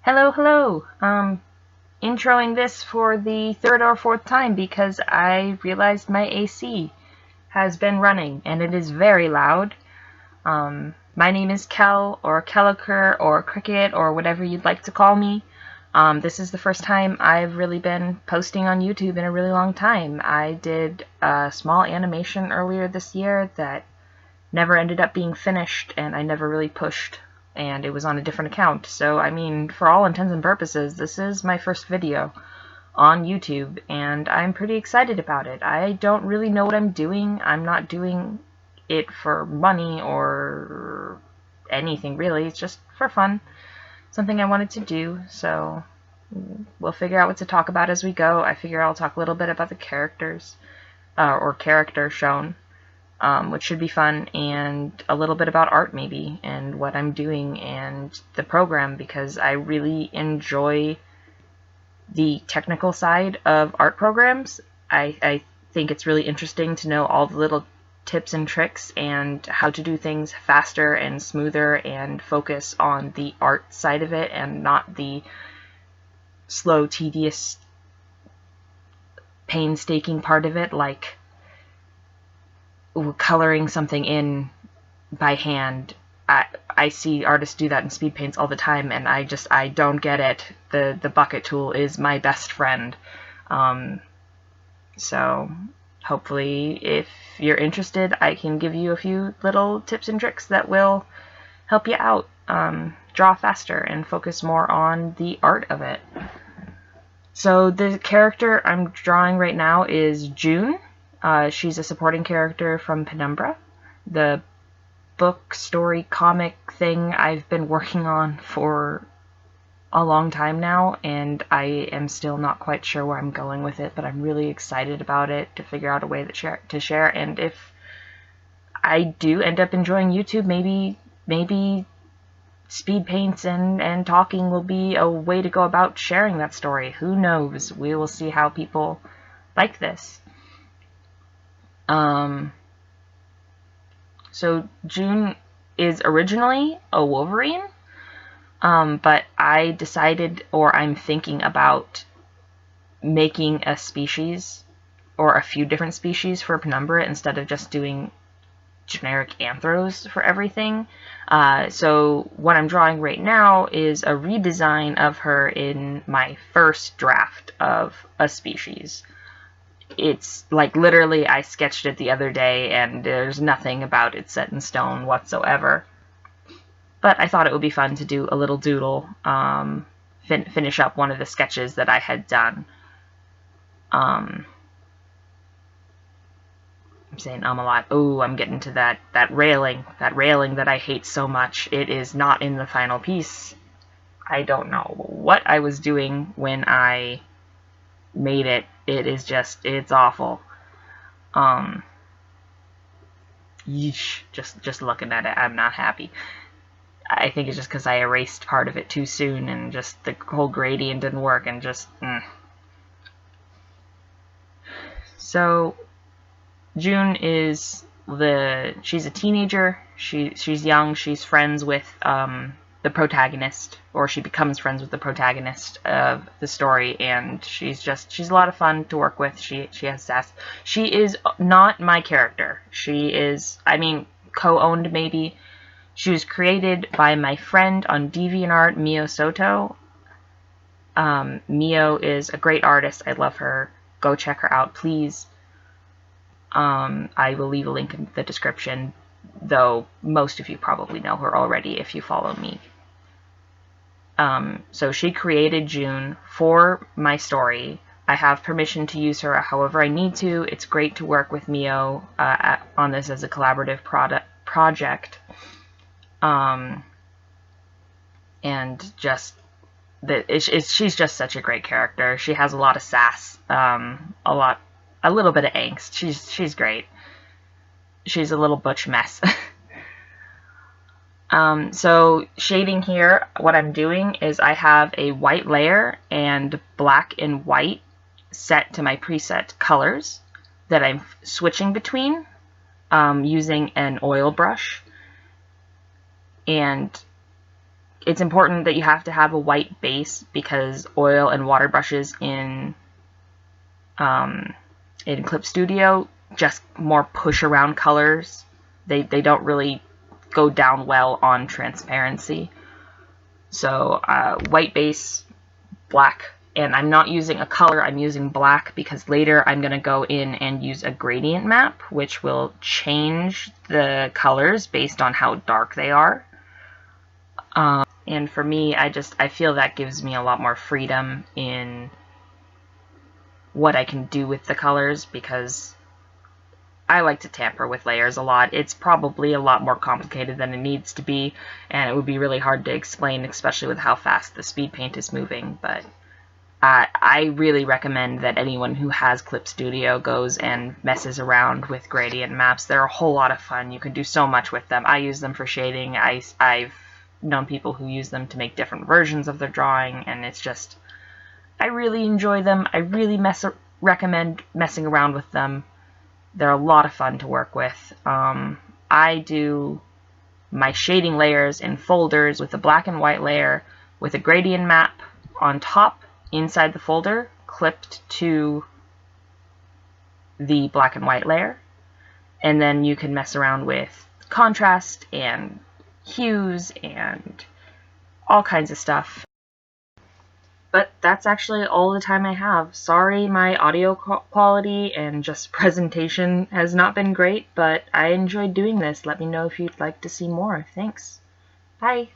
Hello, hello. Introing this for the third or fourth time because I realized my AC has been running and it is very loud. My name is Kell or Kelliker or Cricket or whatever you'd like to call me. This is the first time I've really been posting on YouTube in a really long time. I did a small animation earlier this year that never ended up being finished and I never really pushed, and it was on a different account. So, I mean, for all intents and purposes, this is my first video on YouTube, and I'm pretty excited about it. I don't really know what I'm doing. I'm not doing it for money or anything, really. It's just for fun. Something I wanted to do, so we'll figure out what to talk about as we go. I figure I'll talk a little bit about the characters, or character shown, which should be fun, and a little bit about art maybe, and what I'm doing, and the program, because I really enjoy the technical side of art programs. I think it's really interesting to know all the little tips and tricks and how to do things faster and smoother and focus on the art side of it and not the slow, tedious, painstaking part of it, like coloring something in by hand. I see artists do that in speed paints all the time, and I don't get it. The bucket tool is my best friend. So hopefully, if you're interested, I can give you a few little tips and tricks that will help you out. Draw faster and focus more on the art of it. So the character I'm drawing right now is June. She's a supporting character from Penumbra, the book, story, comic thing I've been working on for a long time now, and I am still not quite sure where I'm going with it, but I'm really excited about it to figure out a way to share. And if I do end up enjoying YouTube, maybe speed paints and talking will be a way to go about sharing that story. Who knows? We will see how people like this. So June is originally a Wolverine, but I decided, or I'm thinking about making a species, or a few different species for Penumbra instead of just doing generic anthros for everything. So what I'm drawing right now is a redesign of her in my first draft of a species. It's like literally I sketched it the other day and there's nothing about it set in stone whatsoever. But I thought it would be fun to do a little doodle, finish up one of the sketches that I had done. I'm saying a lot. Oh, I'm getting to that railing that I hate so much. It is not in the final piece. I don't know what I was doing when I made it. It is it's awful. Yeesh, just looking at it, I'm not happy. I think it's just because I erased part of it too soon, and just the whole gradient didn't work, and just, So, June is she's a teenager, she's young, she's friends with, the protagonist, or she becomes friends with the protagonist of the story, and she's a lot of fun to work with. She has sass. She is not my character. She is, I mean, co-owned maybe. She was created by my friend on DeviantArt, Mio Soto. Mio is a great artist. I love her. Go check her out, please. I will leave a link in the description, though most of you probably know her already if you follow me. So she created June for my story. I have permission to use her however I need to. It's great to work with Mio on this as a collaborative project. And just she's just such a great character. She has a lot of sass, a little bit of angst. She's great. She's a little butch mess. So shading here, what I'm doing is I have a white layer and black and white set to my preset colors that I'm switching between using an oil brush. And it's important that you have to have a white base because oil and water brushes in Clip Studio just more push around colors. They don't really go down well on transparency. So white base, black, and I'm not using a color, I'm using black because later I'm going to go in and use a gradient map, which will change the colors based on how dark they are. And for me, I feel that gives me a lot more freedom in what I can do with the colors because I like to tamper with layers a lot. It's probably a lot more complicated than it needs to be, and it would be really hard to explain, especially with how fast the speed paint is moving, but I really recommend that anyone who has Clip Studio goes and messes around with gradient maps. They're a whole lot of fun. You can do so much with them. I use them for shading. I've known people who use them to make different versions of their drawing, and it's just, I really enjoy them. I really recommend messing around with them. They're a lot of fun to work with. I do my shading layers in folders with a black and white layer with a gradient map on top inside the folder clipped to the black and white layer. And then you can mess around with contrast and hues and all kinds of stuff. But that's actually all the time I have. Sorry my audio quality and just presentation has not been great, but I enjoyed doing this. Let me know if you'd like to see more. Thanks. Bye.